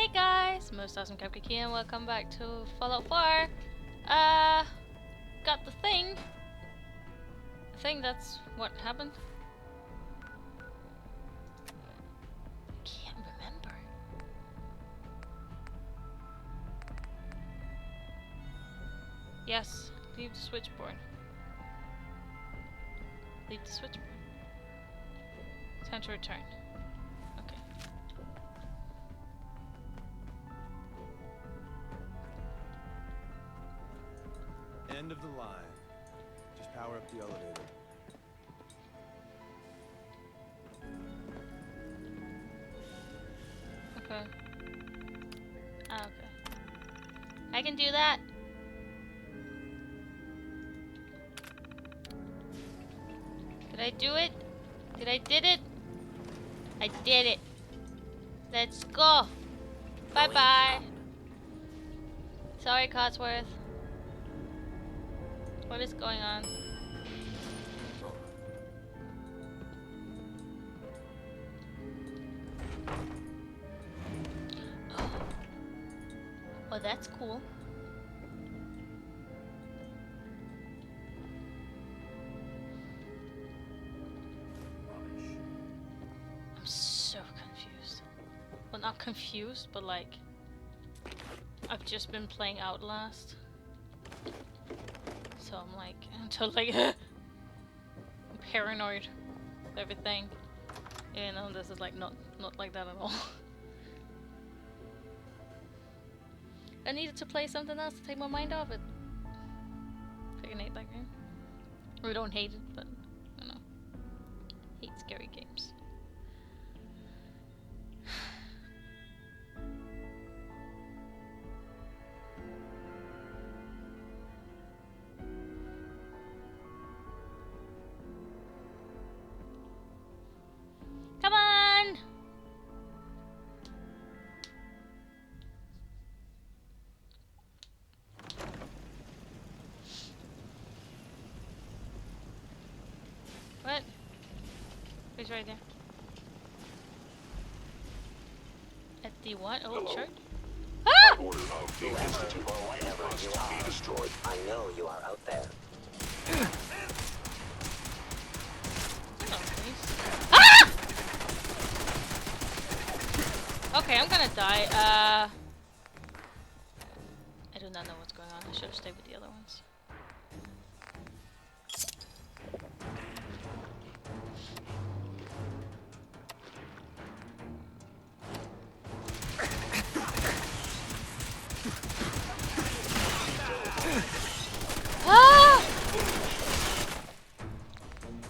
Hey guys, most awesome Cupcake here and welcome back to Fallout 4. Got the thing. I think that's what happened. Can't remember. Yes, leave the switchboard. Leave the switchboard. Time to return. Okay. End of the line. Just power up the elevator. Okay. Ah, okay. I can do that. Did I do it? Did it? I did it. Let's go. Bye bye. Sorry, Cotsworth. What is going on? Oh. Well, that's cool. I'm so confused. Well, not confused, but like, I've just been playing Outlast. So I'm like, until like, I'm paranoid of everything. You know, this is like not like that at all. I needed to play something else to take my mind off it. Freaking hate that game. Or I don't hate it, but I don't know. Hate scary games. Come on! What? He's right there. At the what? Oh, Hello. church? Ah! Order of the Institute must be destroyed. I know you are out there. Hello, please. Ah! Okay, I'm gonna die. I do not know what's going on. I should have stayed with the other ones. Ah!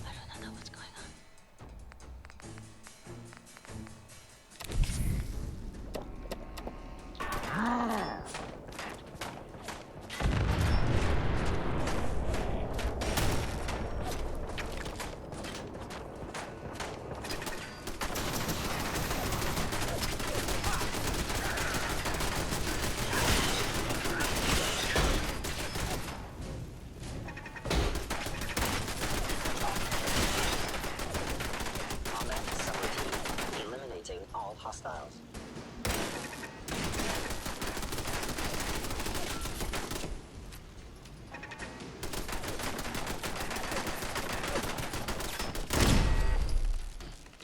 I do not know what's going on. Combat subroutine. Eliminating all hostiles.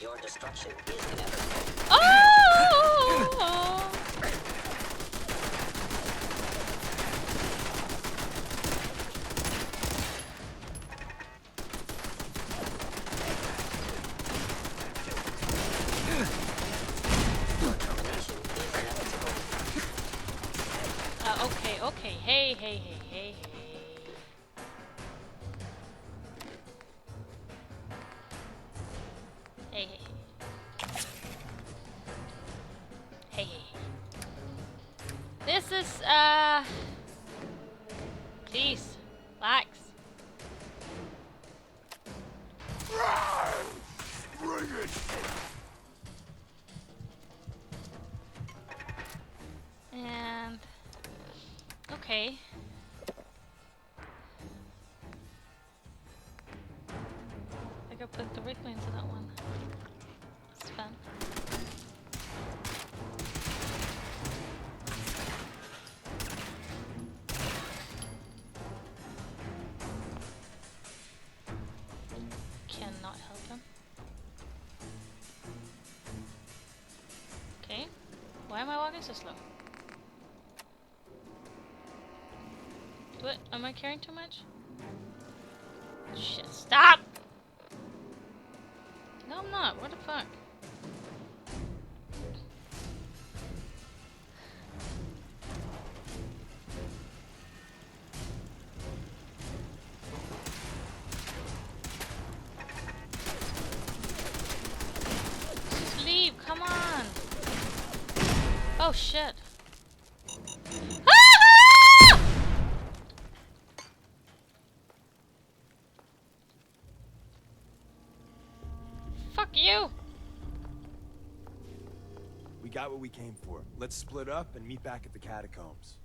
Your destruction is inevitable. Oh! Your termination is inevitable. Okay. Hey. Hey. This is, please, relax. Bring it! And, okay. I could put directly into that one. It's fun. am I walking so slow? What? Am I carrying too much? Shit, stop! No, I'm not. What the fuck? Just leave, come on! Oh shit. Ah! Fuck you! We got what we came for. Let's split up and meet back at the catacombs.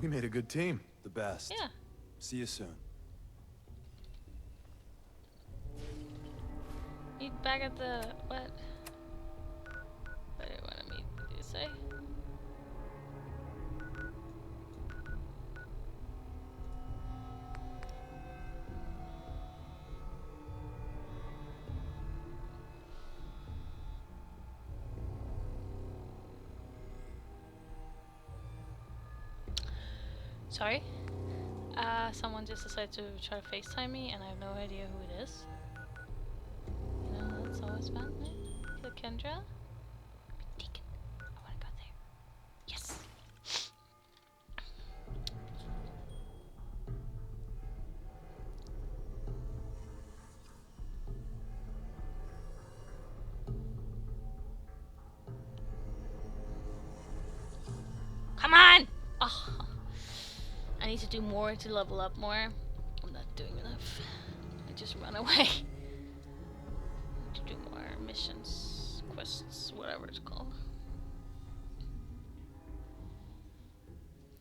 We made a good team. The best. Yeah. See you soon. Meet back at the what? What do you want to meet? What do you say? Sorry? Someone just decided to try to FaceTime me and I have no idea who it is. You know, that's always fun, right? Kill Kendra? Deacon. I wanna go there. Yes! Come on! Oh. I need to do more to level up more. I'm not doing enough. I just run away. I need to do more missions, quests, whatever it's called.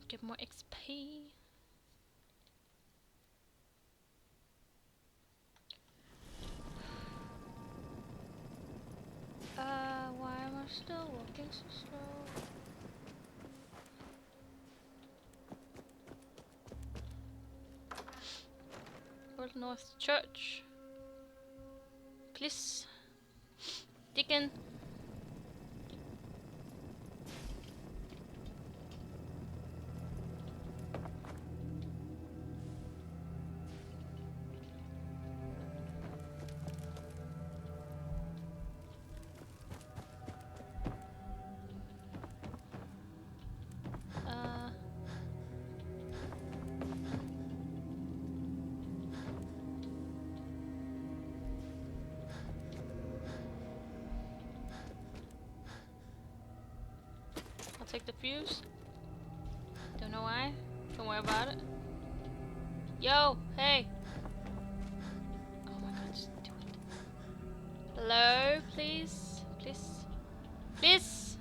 Get more XP. Why am I still walking so slow? Old North Church. Please. Deacon. Take the fuse. Don't know why. Don't worry about it. Yo, hey. Oh my god, just do it. Hello, please, please, please.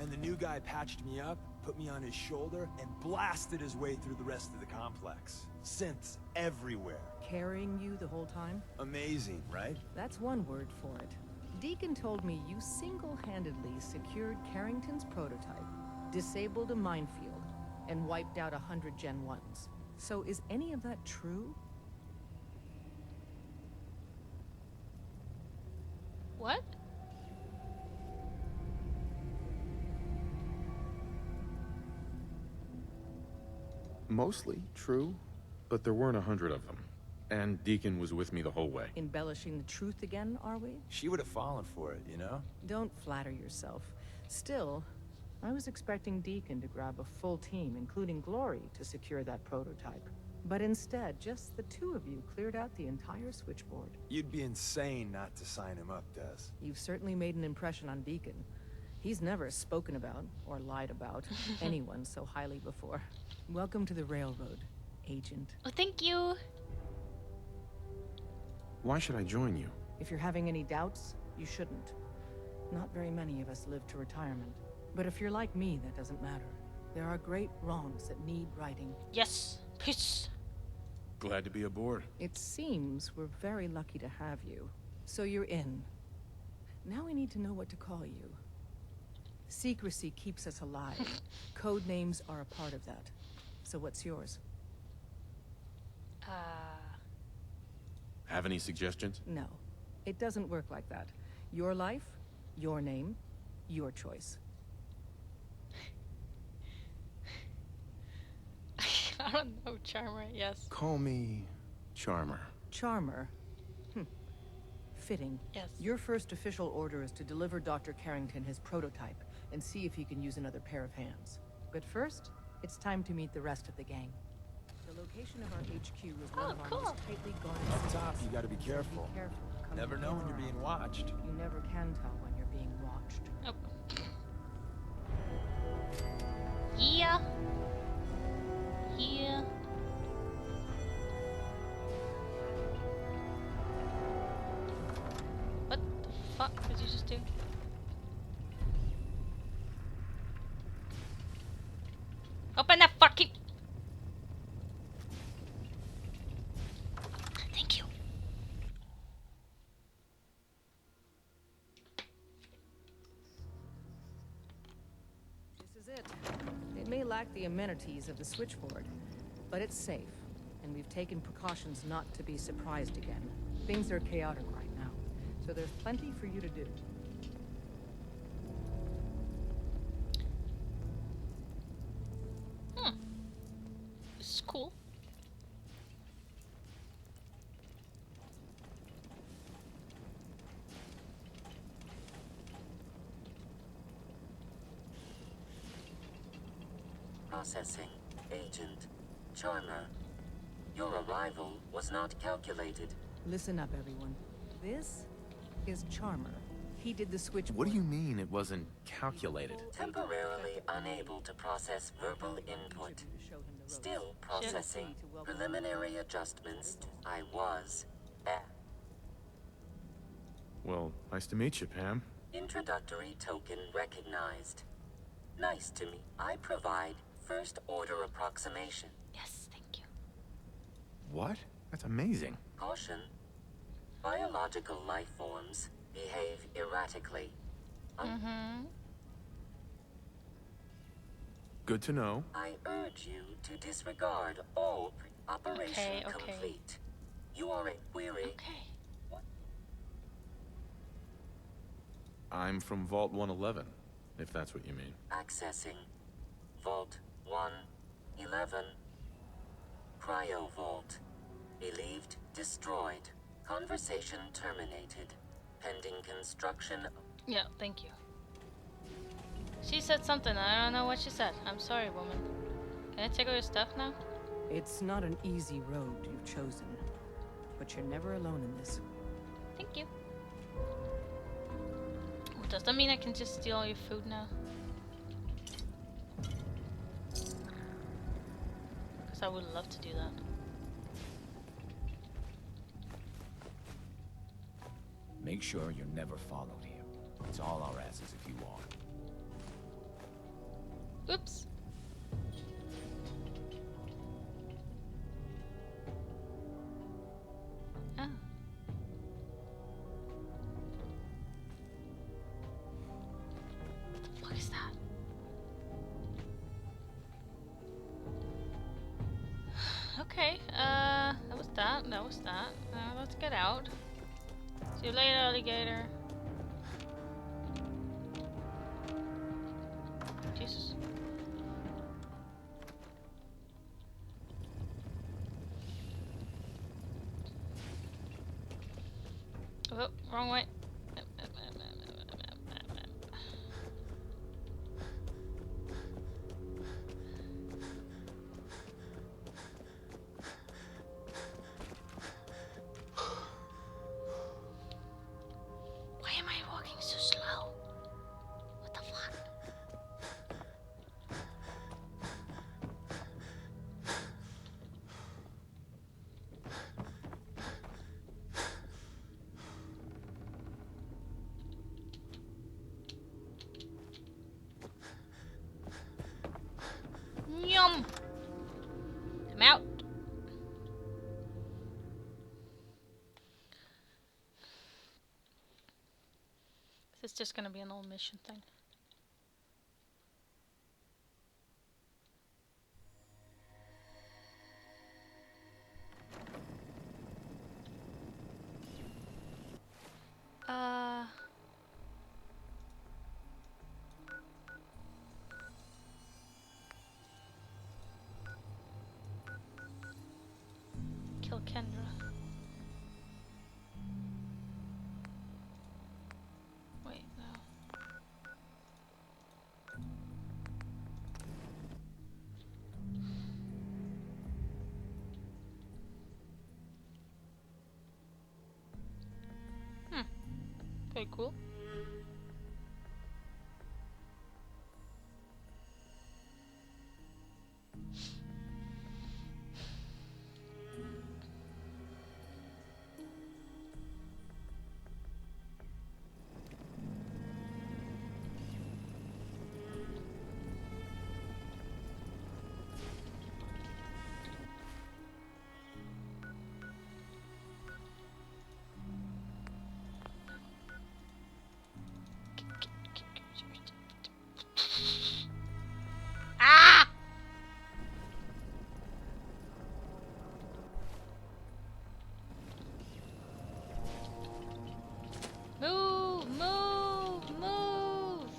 And the new guy patched me up, put me on his shoulder, and blasted his way through the rest of the complex. Synths everywhere. Carrying you the whole time? Amazing, right? That's one word for it. Deacon told me you single-handedly secured Carrington's prototype, disabled a minefield, and wiped out 100 Gen 1s. So is any of that true? What? Mostly true, but there weren't 100 of them. And Deacon was with me the whole way. Embellishing the truth again, are we? She would have fallen for it, you know? Don't flatter yourself. Still, I was expecting Deacon to grab a full team, including Glory, to secure that prototype. But instead, just the two of you cleared out the entire switchboard. You'd be insane not to sign him up, Des. You've certainly made an impression on Deacon. He's never spoken about, or lied about, anyone so highly before. Welcome to the Railroad, Agent. Oh, thank you. Why should I join you? If you're having any doubts, you shouldn't. Not very many of us live to retirement. But if you're like me, that doesn't matter. There are great wrongs that need righting. Yes, peace. Glad to be aboard. It seems we're very lucky to have you. So you're in. Now we need to know what to call you. Secrecy keeps us alive. Code names are a part of that. So what's yours? Have any suggestions? No. It doesn't work like that. Your life, your name, your choice. I don't know, Charmer, yes. Call me Charmer. Charmer. Fitting. Yes. Your first official order is to deliver Dr. Carrington his prototype and see if he can use another pair of hands. But first, it's time to meet the rest of the gang. The location of our HQ is one of our cool. most tightly guarded Up cities. top, you gotta be careful. Be careful. Come Never know when you're being watched. You never can tell when you're being watched. Oh. Yeah. Yeah. What the fuck did you just do? Open that fucking... Thank you. This is it. It may lack the amenities of the switchboard, but it's safe, and we've taken precautions not to be surprised again. Things are chaotic right now, so there's plenty for you to do. This is cool. Processing. Agent. Charmer. Your arrival was not calculated. Listen up, everyone. This is Charmer. He did the switchboard. What do you mean it wasn't calculated? Temporarily unable to process verbal input. Still processing. Preliminary adjustments. I was. Well, nice to meet you, Pam. Introductory token recognized. Nice to me. I provide first order approximation. Yes, thank you. What? That's amazing. Caution. Biological life forms behave erratically. Mm-hmm. Good to know. I urge you to disregard all operation Okay. complete. You are a query. Okay. I'm from Vault 111, if that's what you mean. Accessing. Vault 111. Cryo Vault. Believed destroyed. Conversation terminated. Pending construction. Yeah, thank you. She said something. I don't know what she said. I'm sorry, woman. Can I take all your stuff now? It's not an easy road you've chosen, but you're never alone in this. Thank you. Oh, does that mean I can just steal all your food now? Because I would love to do that. Make sure you're never followed here. It's all our asses if you are. Oops. Oh. What the fuck is that? Okay, that was that. That was that. Let's get out. See you later, alligator. Jesus. Oh, wrong way. Why am I walking so slow? What the fuck? Yum! I'm out. This is just gonna be an old mission thing. Kendra. Wait, no. Very cool. Ah! Move, move, move!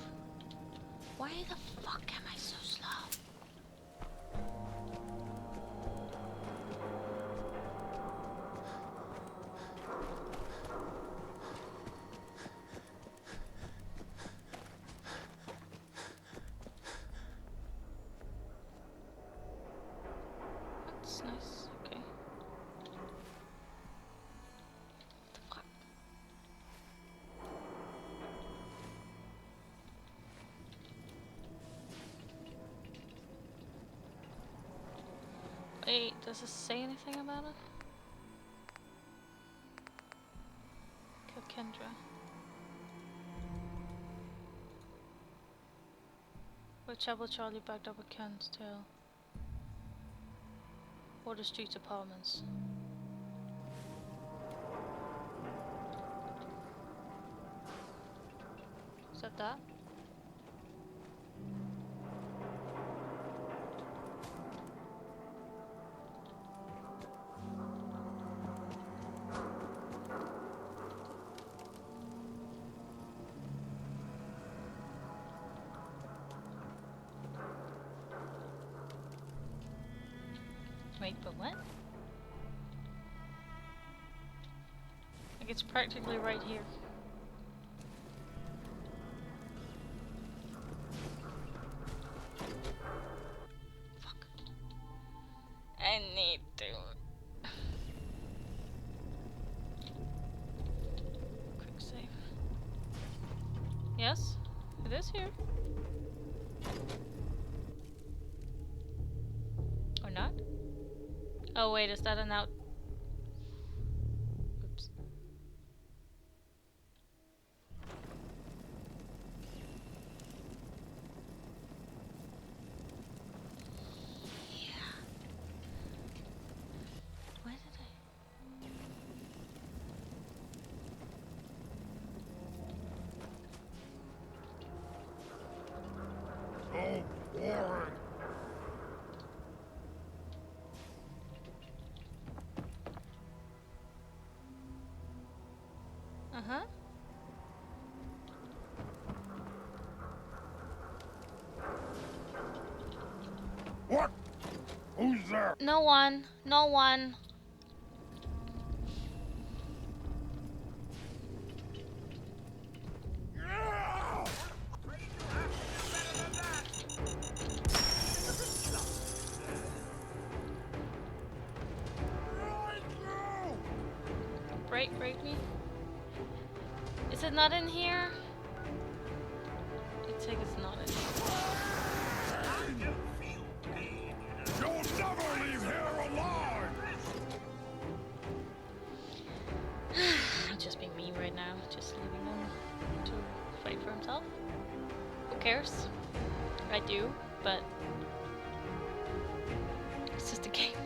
Why the fuck am I so slow? That's nice, okay. What the fuck? Wait, does it say anything about it? Kill Kendra. Whitechapel Charlie backed up with Ken's tail. Or the streets apartments. Is that that? Wait, but what? Like it's practically right here. Fuck. I need to. Quick save. Yes, it is here. Or not? Oh wait, is that an out? Oops. Yeah. Where did Oh, Warren! Uh-huh. What? Who's there? No one. No one. Break me. Is it not in here? I think it's not in here. You'll never leave here alive! I'm just being mean right now, just leaving him to fight for himself. Who cares? I do, but it's just a game.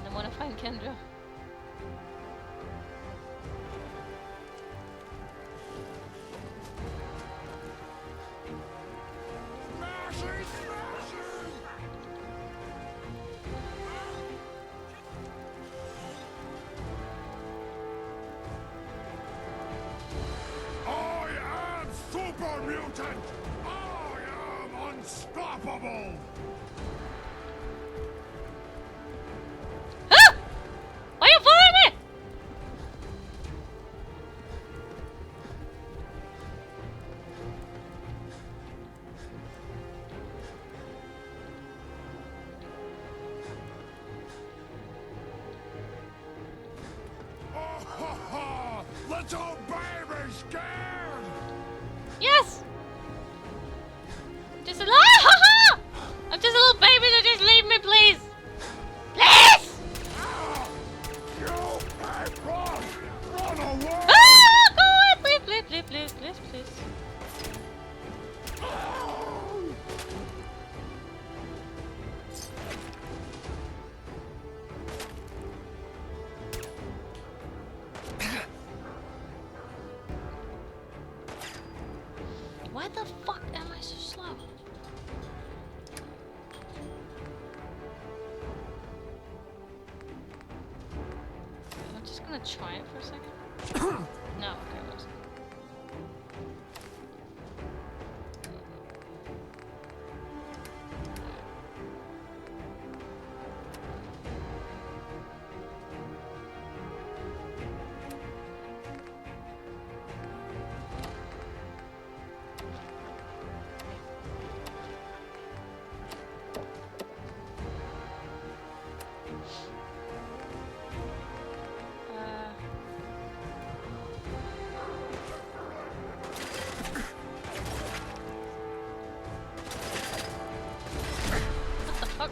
I want to find Kendra. I am super mutant! I am unstoppable! Ah! little baby scared? Yes! Just a little. I'm just a little baby, so just leave me, please! Please! You hey, run away! Ah! Go away! Please. Why the fuck am I so slow? I'm just gonna try it for a second. No, okay, it wasn't. What the fuck?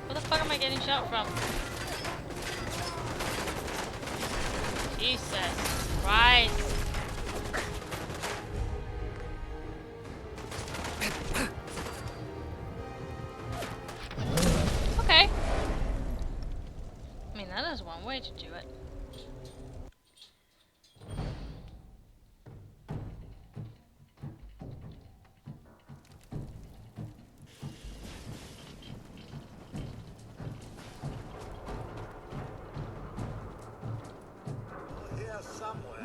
Where the fuck am I getting shot from? Jesus Christ. Okay. I mean, that is one way to do it. Here somewhere.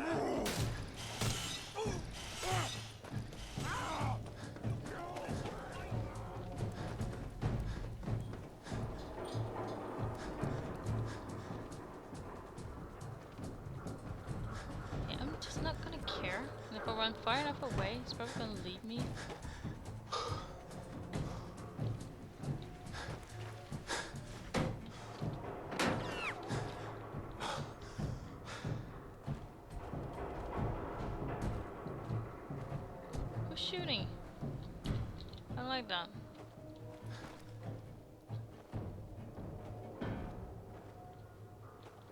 Yeah, I'm just not gonna care. And if I run far enough away, he's probably gonna leave me. Who's shooting? I don't like that.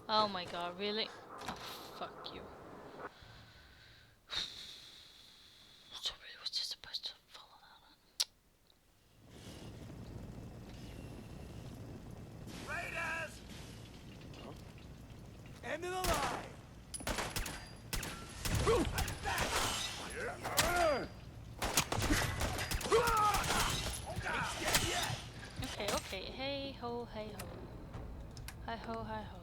Oh my god, really? Oh, fuck you. So really was just supposed to follow that Raiders! End of the line! Okay. Hey ho, hey ho. Hi ho, hi ho.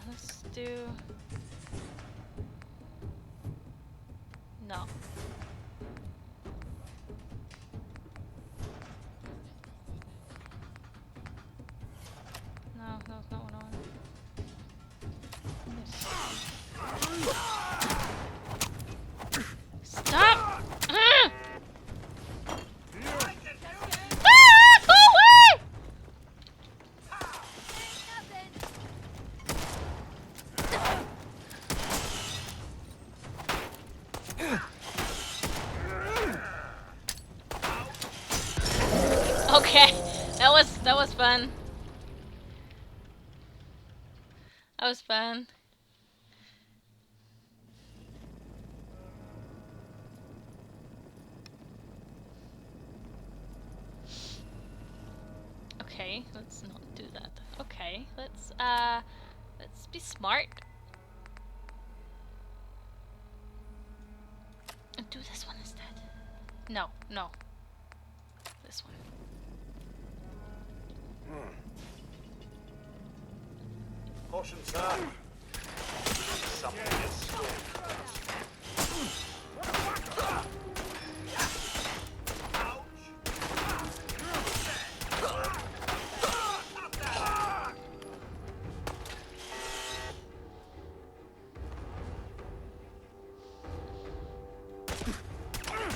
Let's do... No. No, that's not what I want. Stop! Ah! Go away! Okay, that was fun. That was fun. Okay, let's not do that. Okay, let's be smart. And do this one instead. No. This one. Caution, sir. Something is stolen. Ouch!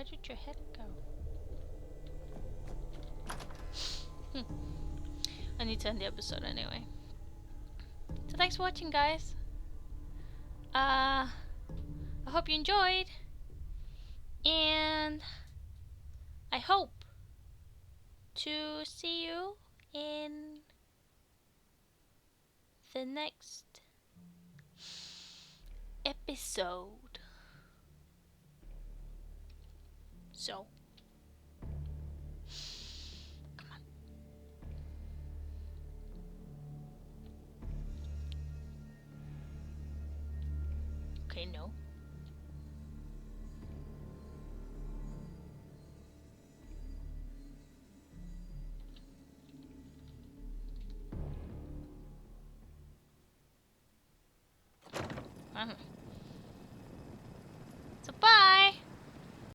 Where did your head go? I need to end the episode anyway. So thanks for watching, guys. I hope you enjoyed, and I hope to see you in the next episode. So, come on. Okay, no. Uh-huh.